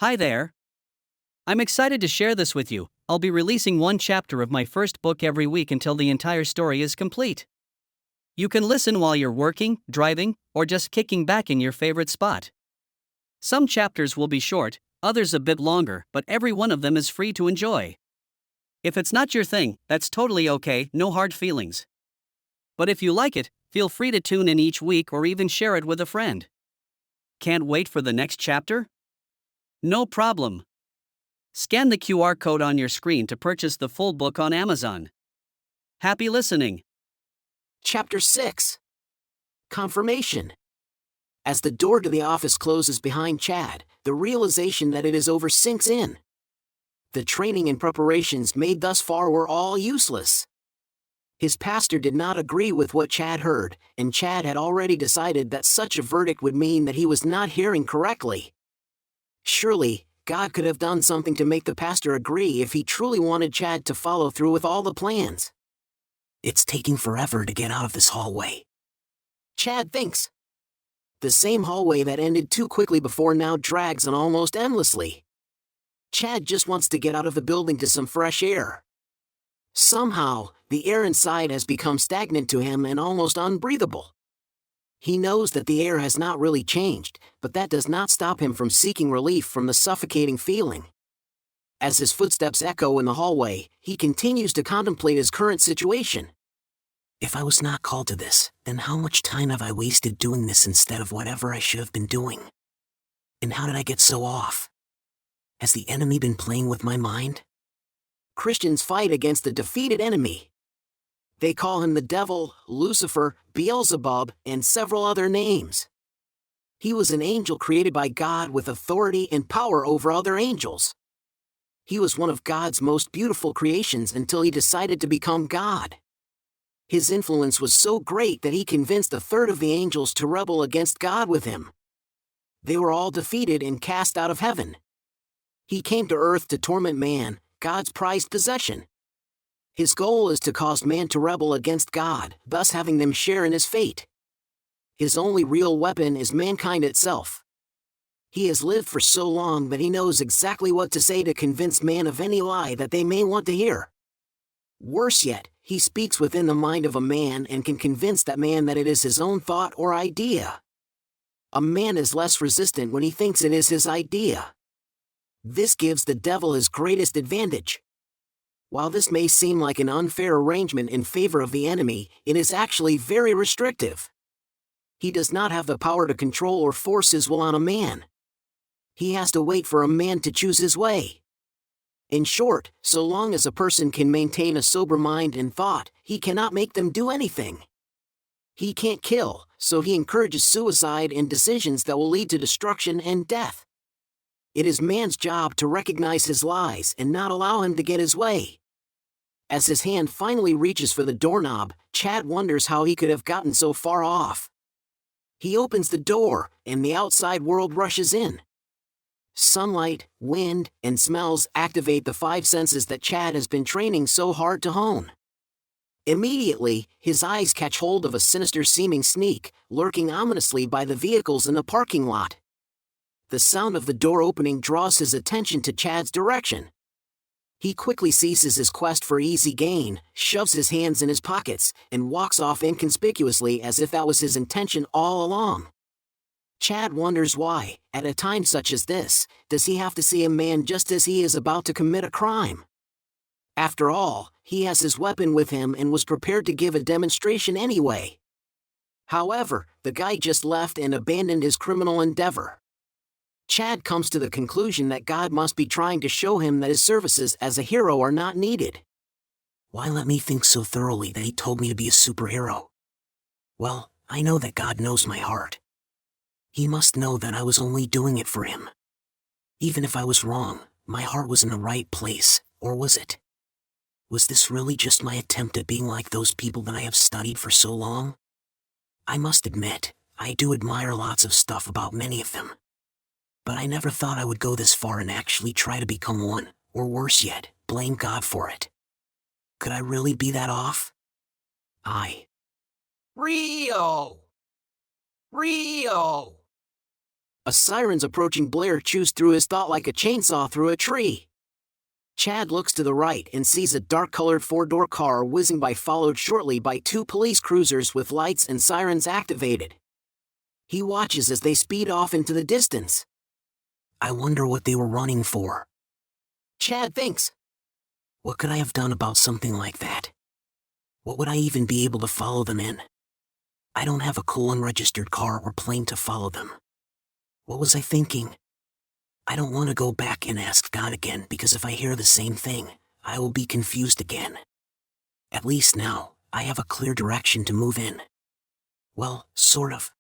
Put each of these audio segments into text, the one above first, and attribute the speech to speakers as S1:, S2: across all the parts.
S1: Hi there. I'm excited to share this with you. I'll be releasing one chapter of my first book every week until the entire story is complete. You can listen while you're working, driving, or just kicking back in your favorite spot. Some chapters will be short, others a bit longer, but every one of them is free to enjoy. If it's not your thing, that's totally okay, no hard feelings. But if you like it, feel free to tune in each week or even share it with a friend. Can't wait for the next chapter? No problem. Scan the QR code on your screen to purchase the full book on Amazon. Happy listening.
S2: Chapter 6. Confirmation. As the door to the office closes behind Chad, the realization that it is over sinks in. The training and preparations made thus far were all useless. His pastor did not agree with what Chad heard, and Chad had already decided that such a verdict would mean that he was not hearing correctly. Surely, God could have done something to make the pastor agree if he truly wanted Chad to follow through with all the plans. It's taking forever to get out of this hallway, Chad thinks. The same hallway that ended too quickly before now drags on almost endlessly. Chad just wants to get out of the building to some fresh air. Somehow, the air inside has become stagnant to him and almost unbreathable. He knows that the air has not really changed, but that does not stop him from seeking relief from the suffocating feeling. As his footsteps echo in the hallway, he continues to contemplate his current situation. If I was not called to this, then how much time have I wasted doing this instead of whatever I should have been doing? And how did I get so off? Has the enemy been playing with my mind? Christians fight against the defeated enemy. They call him the devil, Lucifer, Beelzebub, and several other names. He was an angel created by God with authority and power over other angels. He was one of God's most beautiful creations until he decided to become God. His influence was so great that he convinced a third of the angels to rebel against God with him. They were all defeated and cast out of heaven. He came to earth to torment man, God's prized possession. His goal is to cause man to rebel against God, thus having them share in his fate. His only real weapon is mankind itself. He has lived for so long that he knows exactly what to say to convince man of any lie that they may want to hear. Worse yet, he speaks within the mind of a man and can convince that man that it is his own thought or idea. A man is less resistant when he thinks it is his idea. This gives the devil his greatest advantage. While this may seem like an unfair arrangement in favor of the enemy, it is actually very restrictive. He does not have the power to control or force his will on a man. He has to wait for a man to choose his way. In short, so long as a person can maintain a sober mind and thought, he cannot make them do anything. He can't kill, so he encourages suicide and decisions that will lead to destruction and death. It is man's job to recognize his lies and not allow him to get his way. As his hand finally reaches for the doorknob, Chad wonders how he could have gotten so far off. He opens the door, and the outside world rushes in. Sunlight, wind, and smells activate the five senses that Chad has been training so hard to hone. Immediately, his eyes catch hold of a sinister-seeming sneak, lurking ominously by the vehicles in the parking lot. The sound of the door opening draws his attention to Chad's direction. He quickly ceases his quest for easy gain, shoves his hands in his pockets, and walks off inconspicuously as if that was his intention all along. Chad wonders why, at a time such as this, does he have to see a man just as he is about to commit a crime? After all, he has his weapon with him and was prepared to give a demonstration anyway. However, the guy just left and abandoned his criminal endeavor. Chad comes to the conclusion that God must be trying to show him that his services as a hero are not needed. Why let me think so thoroughly that he told me to be a superhero? Well, I know that God knows my heart. He must know that I was only doing it for him. Even if I was wrong, my heart was in the right place, or was it? Was this really just my attempt at being like those people that I have studied for so long? I must admit, I do admire lots of stuff about many of them. But I never thought I would go this far and actually try to become one, or worse yet, blame God for it. Could I really be that off? Rio! A siren's approaching blare chews through his thought like a chainsaw through a tree. Chad looks to the right and sees a dark-colored four-door car whizzing by, followed shortly by two police cruisers with lights and sirens activated. He watches as they speed off into the distance. I wonder what they were running for. Chad thinks. What could I have done about something like that? What would I even be able to follow them in? I don't have a cool unregistered car or plane to follow them. What was I thinking? I don't want to go back and ask God again, because if I hear the same thing, I will be confused again. At least now, I have a clear direction to move in. Well, sort of.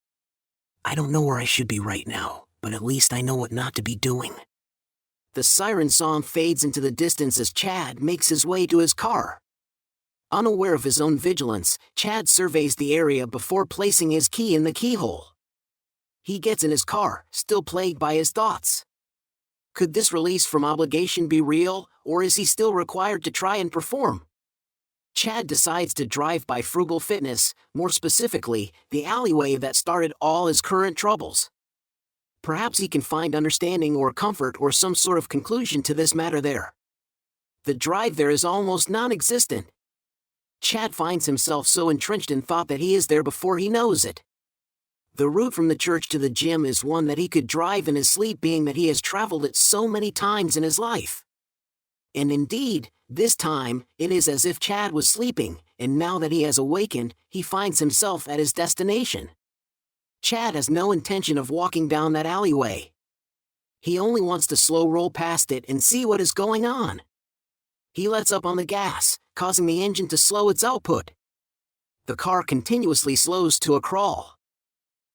S2: I don't know where I should be right now, but at least I know what not to be doing. The siren song fades into the distance as Chad makes his way to his car. Unaware of his own vigilance, Chad surveys the area before placing his key in the keyhole. He gets in his car, still plagued by his thoughts. Could this release from obligation be real, or is he still required to try and perform? Chad decides to drive by Frugal Fitness, more specifically, the alleyway that started all his current troubles. Perhaps he can find understanding or comfort or some sort of conclusion to this matter there. The drive there is almost non-existent. Chad finds himself so entrenched in thought that he is there before he knows it. The route from the church to the gym is one that he could drive in his sleep, being that he has traveled it so many times in his life. And indeed, this time, it is as if Chad was sleeping, and now that he has awakened, he finds himself at his destination. Chad has no intention of walking down that alleyway. He only wants to slow roll past it and see what is going on. He lets up on the gas, causing the engine to slow its output. The car continuously slows to a crawl.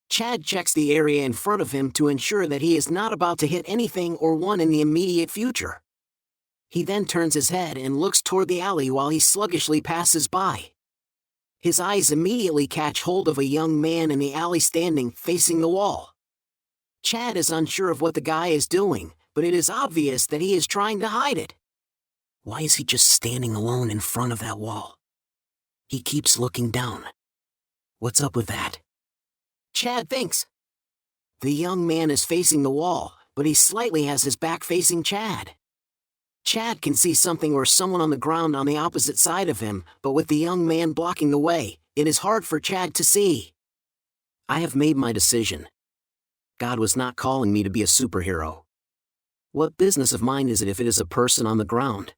S2: Chad checks the area in front of him to ensure that he is not about to hit anything or one in the immediate future. He then turns his head and looks toward the alley while he sluggishly passes by. His eyes immediately catch hold of a young man in the alley standing facing the wall. Chad is unsure of what the guy is doing, but it is obvious that he is trying to hide it. Why is he just standing alone in front of that wall? He keeps looking down. What's up with that? Chad thinks. The young man is facing the wall, but he slightly has his back facing Chad. Chad can see something or someone on the ground on the opposite side of him, but with the young man blocking the way, it is hard for Chad to see. I have made my decision. God was not calling me to be a superhero. What business of mine is it if it is a person on the ground?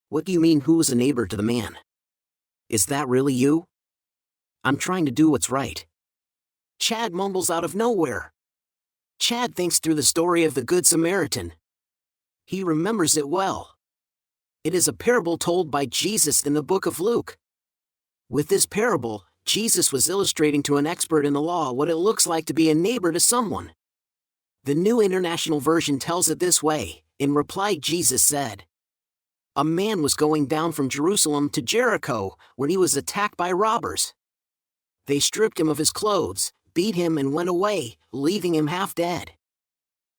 S2: What do you mean, who is a neighbor to the man? Is that really you? I'm trying to do what's right. Chad mumbles out of nowhere. Chad thinks through the story of the Good Samaritan. He remembers it well. It is a parable told by Jesus in the book of Luke. With this parable, Jesus was illustrating to an expert in the law what it looks like to be a neighbor to someone. The New International Version tells it this way. In reply, Jesus said, "A man was going down from Jerusalem to Jericho when he was attacked by robbers. They stripped him of his clothes, beat him, and went away, leaving him half dead.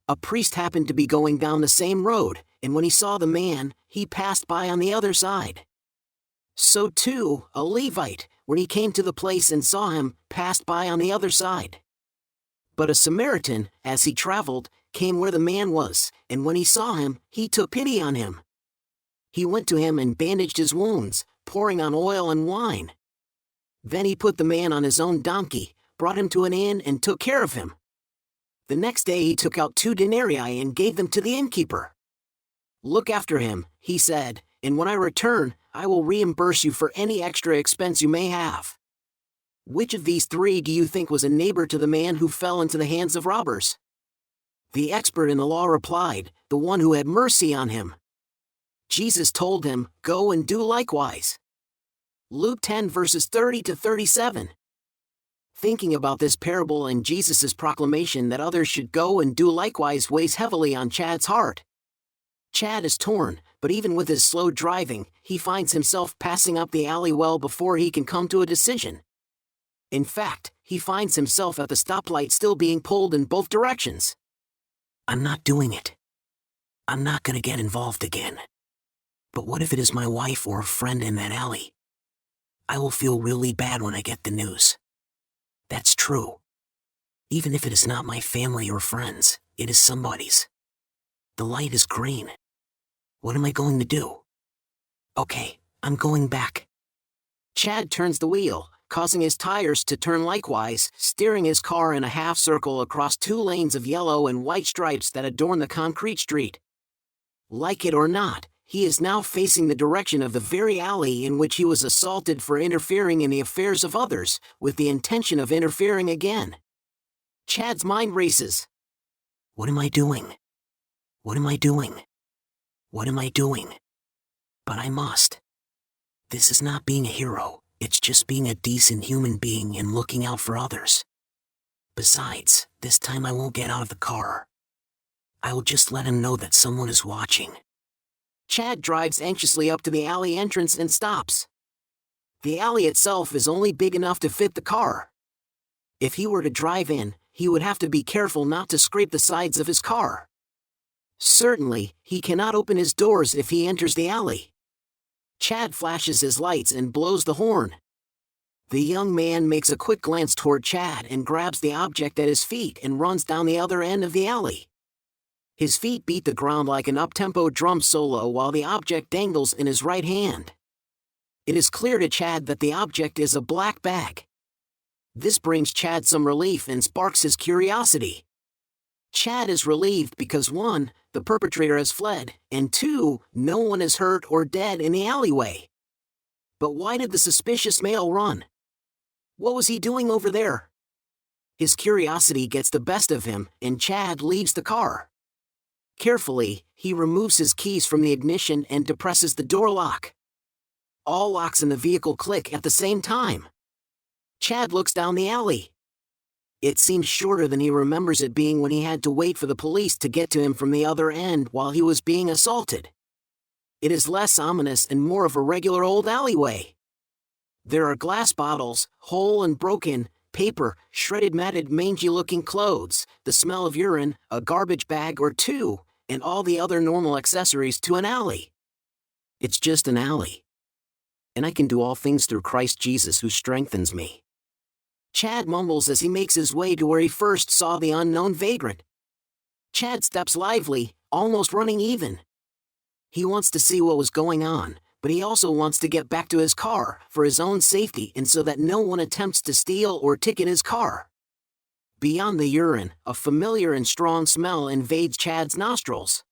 S2: A priest happened to be going down the same road, and when he saw the man, he passed by on the other side. So too, a Levite, when he came to the place and saw him, passed by on the other side. But a Samaritan, as he traveled, came where the man was, and when he saw him, he took pity on him. He went to him and bandaged his wounds, pouring on oil and wine. Then he put the man on his own donkey, brought him to an inn, and took care of him. The next day he took out 2 denarii and gave them to the innkeeper. 'Look after him,' he said, 'and when I return, I will reimburse you for any extra expense you may have.' Which of these 3 do you think was a neighbor to the man who fell into the hands of robbers?" The expert in the law replied, "The one who had mercy on him." Jesus told him, "Go and do likewise." Luke 10 verses 30 to 37. Thinking about this parable and Jesus' proclamation that others should go and do likewise weighs heavily on Chad's heart. Chad is torn, but even with his slow driving, he finds himself passing up the alley well before he can come to a decision. In fact, he finds himself at the stoplight still being pulled in both directions. I'm not doing it. I'm not gonna get involved again. But what if it is my wife or a friend in that alley? I will feel really bad when I get the news. That's true. Even if it is not my family or friends, it is somebody's. The light is green. What am I going to do? Okay, I'm going back. Chad turns the wheel, causing his tires to turn likewise, steering his car in a half circle across 2 lanes of yellow and white stripes that adorn the concrete street. Like it or not, he is now facing the direction of the very alley in which he was assaulted for interfering in the affairs of others, with the intention of interfering again. Chad's mind races. What am I doing? What am I doing? What am I doing? But I must. This is not being a hero, it's just being a decent human being and looking out for others. Besides, this time I won't get out of the car. I will just let him know that someone is watching. Chad drives anxiously up to the alley entrance and stops. The alley itself is only big enough to fit the car. If he were to drive in, he would have to be careful not to scrape the sides of his car. Certainly, he cannot open his doors if he enters the alley. Chad flashes his lights and blows the horn. The young man makes a quick glance toward Chad and grabs the object at his feet and runs down the other end of the alley. His feet beat the ground like an up-tempo drum solo while the object dangles in his right hand. It is clear to Chad that the object is a black bag. This brings Chad some relief and sparks his curiosity. Chad is relieved because 1, the perpetrator has fled, and 2, no one is hurt or dead in the alleyway. But why did the suspicious male run? What was he doing over there? His curiosity gets the best of him, and Chad leaves the car. Carefully, he removes his keys from the ignition and depresses the door lock. All locks in the vehicle click at the same time. Chad looks down the alley. It seems shorter than he remembers it being when he had to wait for the police to get to him from the other end while he was being assaulted. It is less ominous and more of a regular old alleyway. There are glass bottles, whole and broken, paper, shredded matted mangy-looking clothes, the smell of urine, a garbage bag or 2, and all the other normal accessories to an alley. It's just an alley. And I can do all things through Christ Jesus who strengthens me. Chad mumbles as he makes his way to where he first saw the unknown vagrant. Chad steps lively, almost running even. He wants to see what was going on, but he also wants to get back to his car, for his own safety and so that no one attempts to steal or ticket his car. Beyond the urine, a familiar and strong smell invades Chad's nostrils.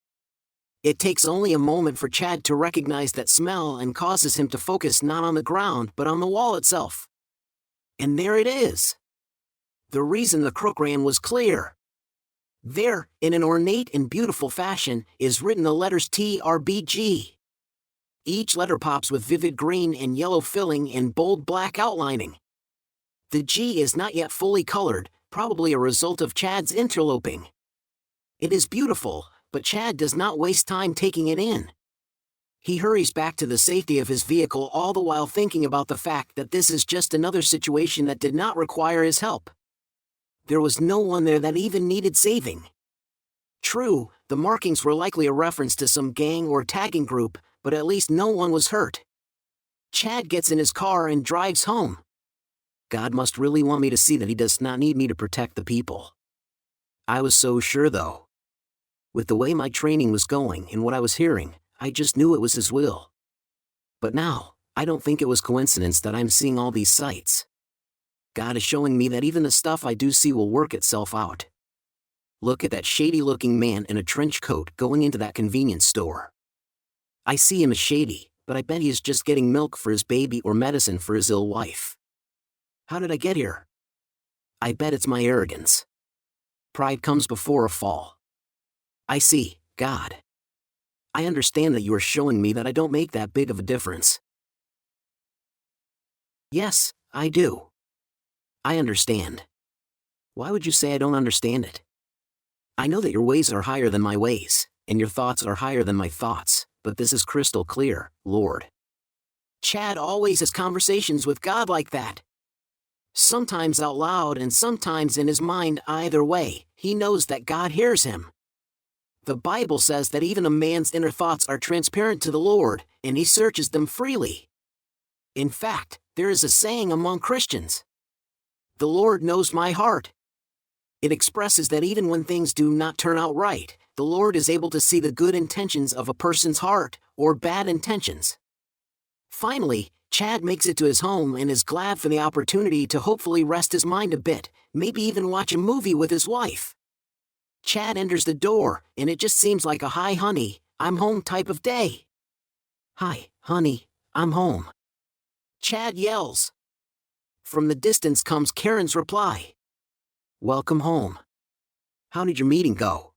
S2: It takes only a moment for Chad to recognize that smell and causes him to focus not on the ground but on the wall itself. And there it is. The reason the crook ran was clear. There, in an ornate and beautiful fashion, is written the letters TRBG. Each letter pops with vivid green and yellow filling and bold black outlining. The G is not yet fully colored, probably a result of Chad's interloping. It is beautiful, but Chad does not waste time taking it in. He hurries back to the safety of his vehicle, all the while thinking about the fact that this is just another situation that did not require his help. There was no one there that even needed saving. True, the markings were likely a reference to some gang or tagging group, but at least no one was hurt. Chad gets in his car and drives home. God must really want me to see that he does not need me to protect the people. I was so sure though. With the way my training was going and what I was hearing, I just knew it was his will. But now, I don't think it was coincidence that I'm seeing all these sights. God is showing me that even the stuff I do see will work itself out. Look at that shady-looking man in a trench coat going into that convenience store. I see him as shady, but I bet he is just getting milk for his baby or medicine for his ill wife. How did I get here? I bet it's my arrogance. Pride comes before a fall. I see, God. I understand that you are showing me that I don't make that big of a difference. Yes, I do. I understand. Why would you say I don't understand it? I know that your ways are higher than my ways, and your thoughts are higher than my thoughts, but this is crystal clear, Lord. Chad always has conversations with God like that. Sometimes out loud and sometimes in his mind. Either way, he knows that God hears him. The Bible says that even a man's inner thoughts are transparent to the Lord, and he searches them freely. In fact, there is a saying among Christians. "The Lord knows my heart." It expresses that even when things do not turn out right, the Lord is able to see the good intentions of a person's heart, or bad intentions. Finally, Chad makes it to his home and is glad for the opportunity to hopefully rest his mind a bit, maybe even watch a movie with his wife. Chad enters the door, and it just seems like a "Hi honey, I'm home" type of day. "Hi, honey, I'm home," Chad yells. From the distance comes Karen's reply. "Welcome home. How did your meeting go?"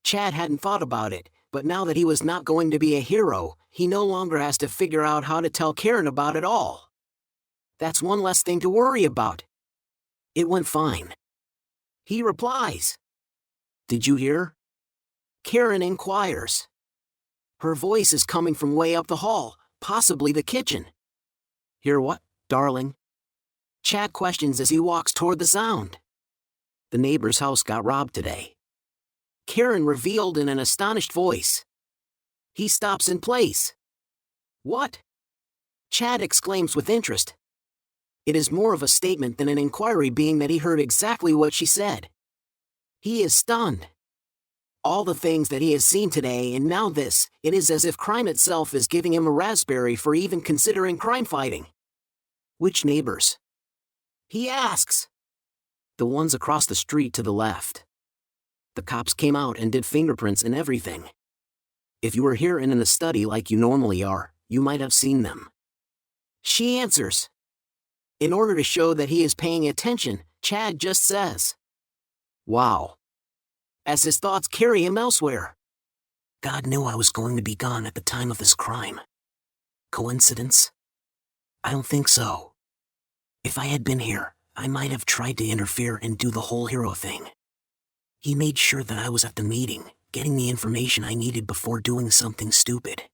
S2: Chad hadn't thought about it, but now that he was not going to be a hero, he no longer has to figure out how to tell Karen about it all. That's one less thing to worry about. "It went fine," he replies. "Did you hear?" Karen inquires. Her voice is coming from way up the hall, possibly the kitchen. "Hear what, darling?" Chad questions as he walks toward the sound. "The neighbor's house got robbed today," Karen revealed in an astonished voice. He stops in place. "What?" Chad exclaims with interest. It is more of a statement than an inquiry, being that he heard exactly what she said. He is stunned. All the things that he has seen today, and now this, it is as if crime itself is giving him a raspberry for even considering crime fighting. "Which neighbors?" he asks. "The ones across the street to the left. The cops came out and did fingerprints and everything. If you were here and in the study like you normally are, you might have seen them," she answers. In order to show that he is paying attention, Chad just says, "Wow," as his thoughts carry him elsewhere. "God knew I was going to be gone at the time of this crime. Coincidence? I don't think so. If I had been here, I might have tried to interfere and do the whole hero thing. He made sure that I was at the meeting, getting the information I needed before doing something stupid.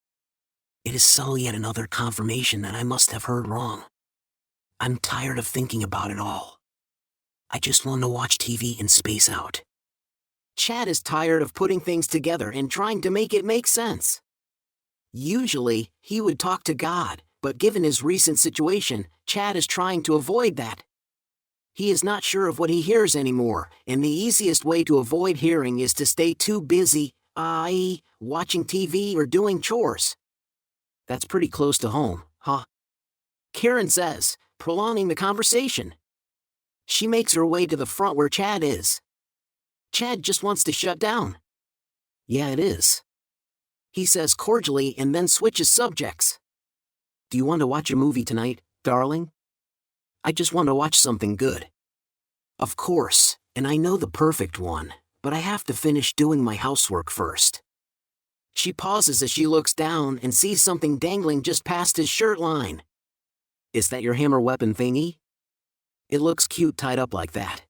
S2: It is so yet another confirmation that I must have heard wrong. I'm tired of thinking about it all. I just want to watch TV and space out." Chad is tired of putting things together and trying to make it make sense. Usually, he would talk to God, but given his recent situation, Chad is trying to avoid that. He is not sure of what he hears anymore, and the easiest way to avoid hearing is to stay too busy, i.e., watching TV or doing chores. "That's pretty close to home, huh?" Karen says, prolonging the conversation. She makes her way to the front where Chad is. Chad just wants to shut down. "Yeah, it is," he says cordially, and then switches subjects. "Do you want to watch a movie tonight, darling?" "I just want to watch something good." "Of course, and I know the perfect one, but I have to finish doing my housework first." She pauses as she looks down and sees something dangling just past his shirt line. "Is that your hammer weapon thingy? It looks cute tied up like that.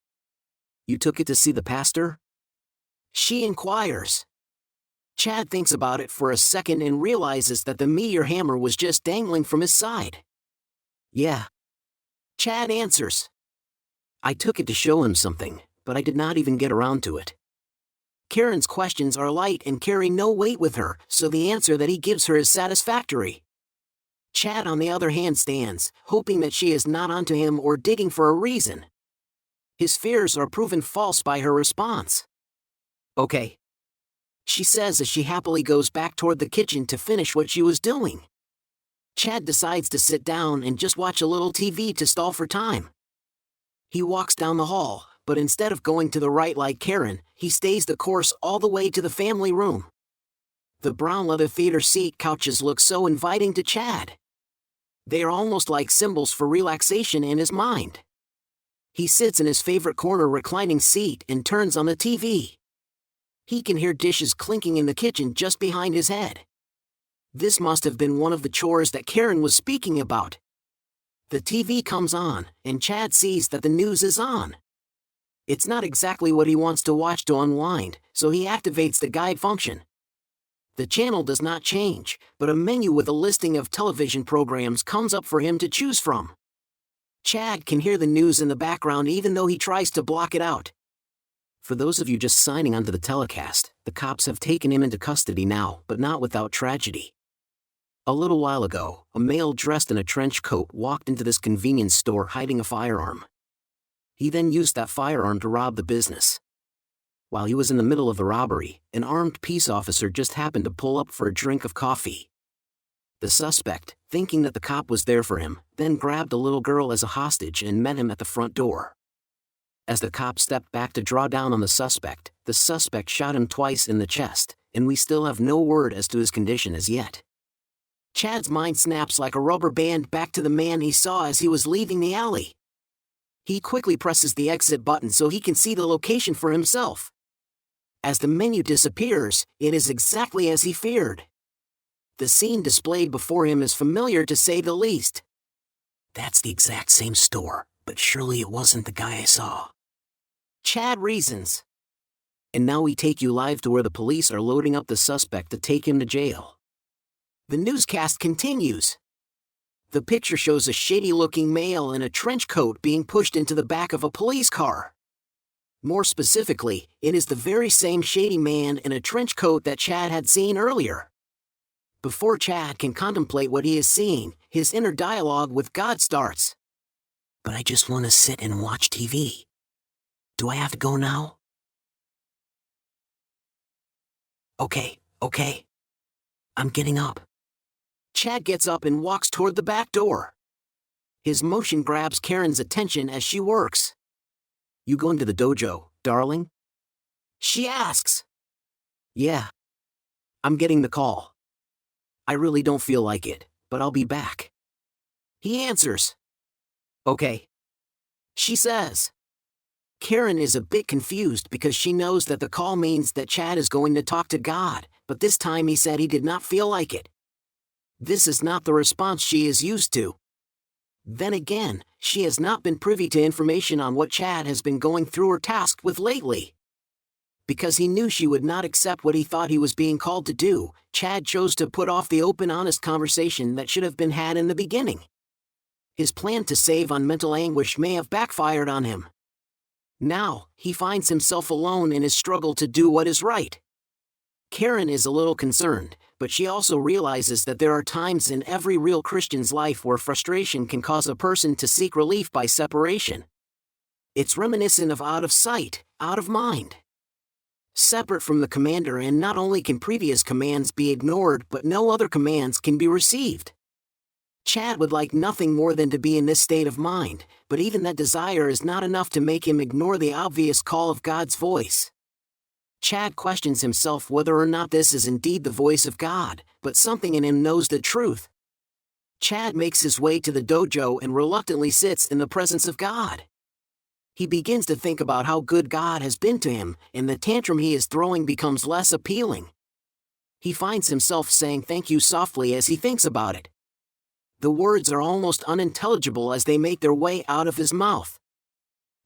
S2: You took it to see the pastor?" she inquires. Chad thinks about it for a second and realizes that the meteor hammer was just dangling from his side. "Yeah," Chad answers. "I took it to show him something, but I did not even get around to it." Karen's questions are light and carry no weight with her, so the answer that he gives her is satisfactory. Chad, on the other hand, stands, hoping that she is not onto him or digging for a reason. His fears are proven false by her response. "Okay," she says as she happily goes back toward the kitchen to finish what she was doing. Chad decides to sit down and just watch a little TV to stall for time. He walks down the hall, but instead of going to the right like Karen, he stays the course all the way to the family room. The brown leather theater seat couches look so inviting to Chad. They are almost like symbols for relaxation in his mind. He sits in his favorite corner reclining seat and turns on the TV. He can hear dishes clinking in the kitchen just behind his head. This must have been one of the chores that Karen was speaking about. The TV comes on, and Chad sees that the news is on. It's not exactly what he wants to watch to unwind, so he activates the guide function. The channel does not change, but a menu with a listing of television programs comes up for him to choose from. Chad can hear the news in the background even though he tries to block it out. For those of you just signing onto the telecast, the cops have taken him into custody now, but not without tragedy. A little while ago, a male dressed in a trench coat walked into this convenience store hiding a firearm. He then used that firearm to rob the business. While he was in the middle of the robbery, an armed peace officer just happened to pull up for a drink of coffee. The suspect, thinking that the cop was there for him, then grabbed a little girl as a hostage and met him at the front door. As the cop stepped back to draw down on the suspect shot him twice in the chest, and we still have no word as to his condition as yet. Chad's mind snaps like a rubber band back to the man he saw as he was leaving the alley. He quickly presses the exit button so he can see the location for himself. As the menu disappears, it is exactly as he feared. The scene displayed before him is familiar to say the least. That's the exact same store, but surely it wasn't the guy I saw. Chad reasons. And now we take you live to where the police are loading up the suspect to take him to jail. The newscast continues. The picture shows a shady-looking male in a trench coat being pushed into the back of a police car. More specifically, it is the very same shady man in a trench coat that Chad had seen earlier. Before Chad can contemplate what he is seeing, his inner dialogue with God starts. But I just want to sit and watch TV. Do I have to go now? Okay. I'm getting up. Chad gets up and walks toward the back door. His motion grabs Karen's attention as she works. You going to the dojo, darling? She asks. Yeah. I'm getting the call. I really don't feel like it, but I'll be back. He answers. Okay. She says. Karen is a bit confused because she knows that the call means that Chad is going to talk to God, but this time he said he did not feel like it. This is not the response she is used to. Then again, she has not been privy to information on what Chad has been going through or tasked with lately. Because he knew she would not accept what he thought he was being called to do, Chad chose to put off the open, honest conversation that should have been had in the beginning. His plan to save on mental anguish may have backfired on him. Now, he finds himself alone in his struggle to do what is right. Karen is a little concerned, but she also realizes that there are times in every real Christian's life where frustration can cause a person to seek relief by separation. It's reminiscent of out of sight, out of mind. Separate from the commander, and not only can previous commands be ignored, but no other commands can be received. Chad would like nothing more than to be in this state of mind, but even that desire is not enough to make him ignore the obvious call of God's voice. Chad questions himself whether or not this is indeed the voice of God, but something in him knows the truth. Chad makes his way to the dojo and reluctantly sits in the presence of God. He begins to think about how good God has been to him, and the tantrum he is throwing becomes less appealing. He finds himself saying thank you softly as he thinks about it. The words are almost unintelligible as they make their way out of his mouth.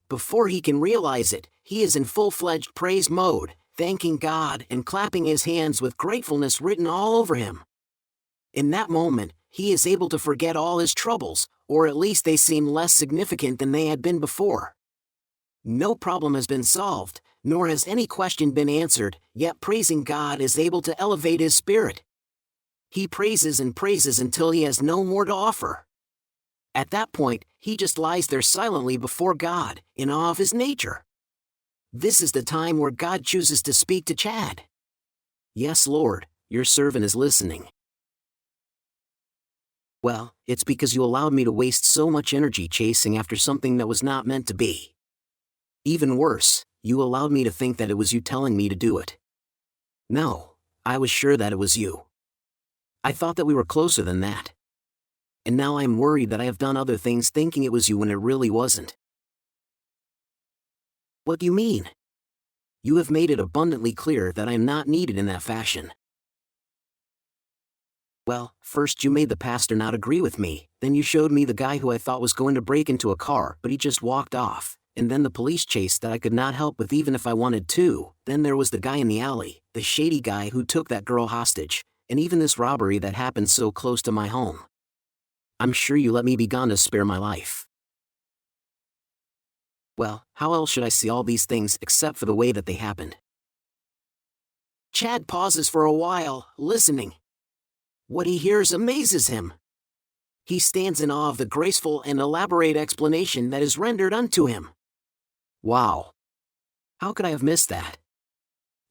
S2: Before he can realize it, he is in full-fledged praise mode, thanking God and clapping his hands with gratefulness written all over him. In that moment, he is able to forget all his troubles, or at least they seem less significant than they had been before. No problem has been solved, nor has any question been answered, yet praising God is able to elevate his spirit. He praises and praises until he has no more to offer. At that point, he just lies there silently before God, in awe of his nature. This is the time where God chooses to speak to Chad. Yes, Lord, your servant is listening. Well, it's because you allowed me to waste so much energy chasing after something that was not meant to be. Even worse, you allowed me to think that it was you telling me to do it. No, I was sure that it was you. I thought that we were closer than that. And now I am worried that I have done other things thinking it was you when it really wasn't. What do you mean? You have made it abundantly clear that I am not needed in that fashion. Well, first you made the pastor not agree with me, then you showed me the guy who I thought was going to break into a car, but he just walked off, and then the police chase that I could not help with even if I wanted to, then there was the guy in the alley, the shady guy who took that girl hostage, and even this robbery that happened so close to my home. I'm sure you let me be gone to spare my life. Well, how else should I see all these things except for the way that they happened? Chad pauses for a while, listening. What he hears amazes him. He stands in awe of the graceful and elaborate explanation that is rendered unto him. Wow. How could I have missed that?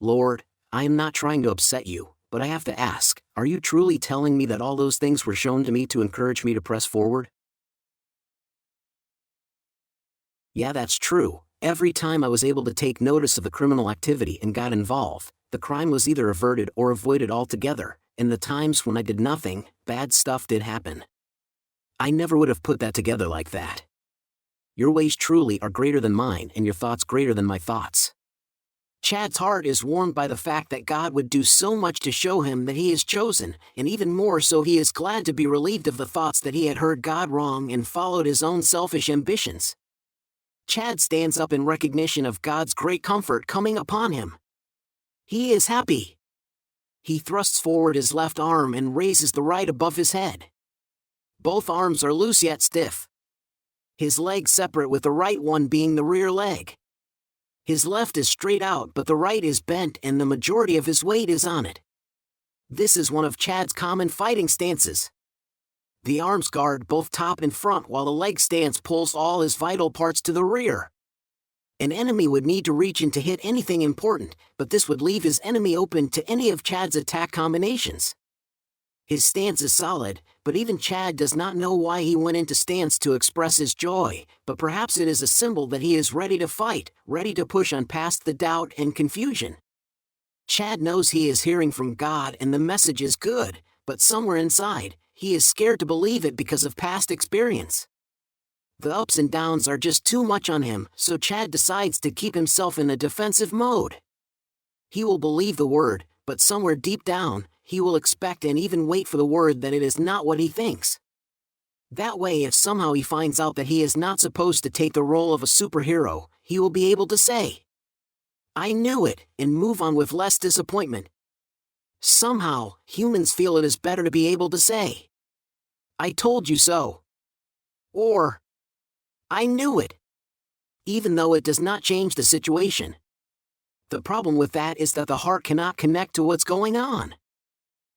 S2: Lord, I am not trying to upset you, but I have to ask, are you truly telling me that all those things were shown to me to encourage me to press forward? Yeah, that's true. Every time I was able to take notice of the criminal activity and got involved, the crime was either averted or avoided altogether, and the times when I did nothing, bad stuff did happen. I never would have put that together like that. Your ways truly are greater than mine, and your thoughts greater than my thoughts. Chad's heart is warmed by the fact that God would do so much to show him that he is chosen, and even more so he is glad to be relieved of the thoughts that he had heard God wrong and followed his own selfish ambitions. Chad stands up in recognition of God's great comfort coming upon him. He is happy. He thrusts forward his left arm and raises the right above his head. Both arms are loose yet stiff. His legs separate, with the right one being the rear leg. His left is straight out, but the right is bent, and the majority of his weight is on it. This is one of Chad's common fighting stances. The arms guard both top and front, while the leg stance pulls all his vital parts to the rear. An enemy would need to reach in to hit anything important, but this would leave his enemy open to any of Chad's attack combinations. His stance is solid, but even Chad does not know why he went into stance to express his joy, but perhaps it is a symbol that he is ready to fight, ready to push on past the doubt and confusion. Chad knows he is hearing from God and the message is good, but somewhere inside, he is scared to believe it because of past experience. The ups and downs are just too much on him, so Chad decides to keep himself in a defensive mode. He will believe the word, but somewhere deep down, he will expect and even wait for the word that it is not what he thinks. That way, if somehow he finds out that he is not supposed to take the role of a superhero, he will be able to say, "I knew it," and move on with less disappointment. Somehow, humans feel it is better to be able to say, "I told you so," or "I knew it," even though it does not change the situation. The problem with that is that the heart cannot connect to what's going on.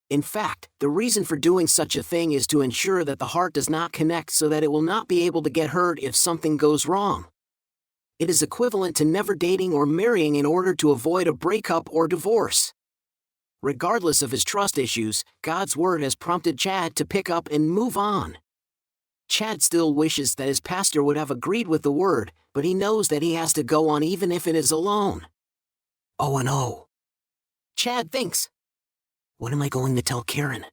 S2: In fact, the reason for doing such a thing is to ensure that the heart does not connect so that it will not be able to get hurt if something goes wrong. It is equivalent to never dating or marrying in order to avoid a breakup or divorce. Regardless of his trust issues, God's word has prompted Chad to pick up and move on. Chad still wishes that his pastor would have agreed with the word, but he knows that he has to go on even if it is alone. Oh. Chad thinks, what am I going to tell Karen?